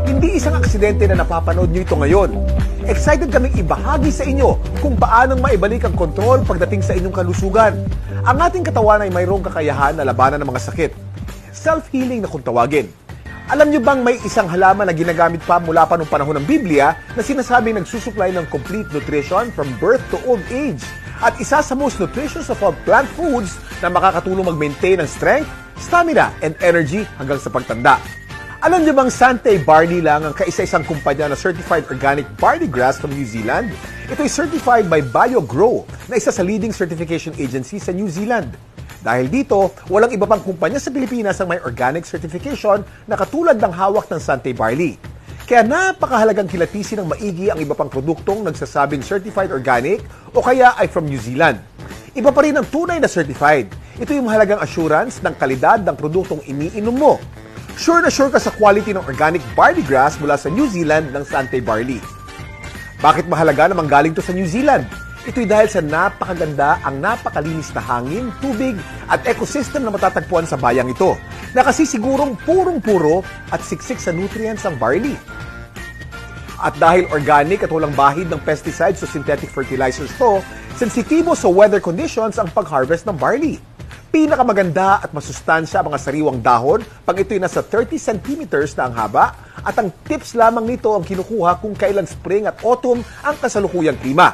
Hindi isang aksidente na napapanood nyo ito ngayon. Excited kaming ibahagi sa inyo kung paanong maibalik ang kontrol pagdating sa inyong kalusugan. Ang ating katawan ay mayroong kakayahan na labanan ng mga sakit. Self-healing na kung tawagin. Alam nyo bang may isang halaman na ginagamit pa mula pa noong panahon ng Biblia na sinasabing nagsusupply ng complete nutrition from birth to old age? At isa sa most nutritious of all plant foods na makakatulong mag-maintain ng strength, stamina, and energy hanggang sa pagtanda. Alam nyo bang Sante Barley lang ang kaisa-isang kumpanya na certified organic barley grass from New Zealand? Ito ay certified by BioGrow na isa sa leading certification agency sa New Zealand. Dahil dito, walang iba pang kumpanya sa Pilipinas ang may organic certification na katulad ng hawak ng Sante Barley. Kaya napakahalagang kilatisin ng maigi ang iba pang produktong nagsasabing certified organic o kaya ay from New Zealand. Iba pa rin ang tunay na certified. Ito yung mahalagang assurance ng kalidad ng produktong iniinom mo. Sure na sure ka sa quality ng organic barley grass mula sa New Zealand ng Sante Barley. Bakit mahalaga na manggaling to sa New Zealand? Ito'y dahil sa napakaganda ang napakalinis na hangin, tubig at ecosystem na matatagpuan sa bayang ito na kasi sigurong purong-puro at siksik sa nutrients ang barley. At dahil organic at walang bahid ng pesticides o synthetic fertilizers to, sensitibo sa weather conditions ang pag-harvest ng barley. Pinakamaganda at masustansya ang mga sariwang dahon pag ito'y nasa 30 centimeters na ang haba at ang tips lamang nito ang kinukuha kung kailan spring at autumn ang kasalukuyang klima.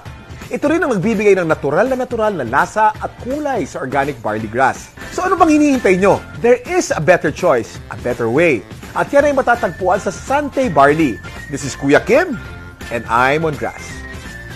Ito rin ang magbibigay ng natural na lasa at kulay sa organic barley grass. So ano bang hinihintay nyo? There is a better choice, a better way. At yan ay matatagpuan sa Sante Barley. This is Kuya Kim, and I'm on grass.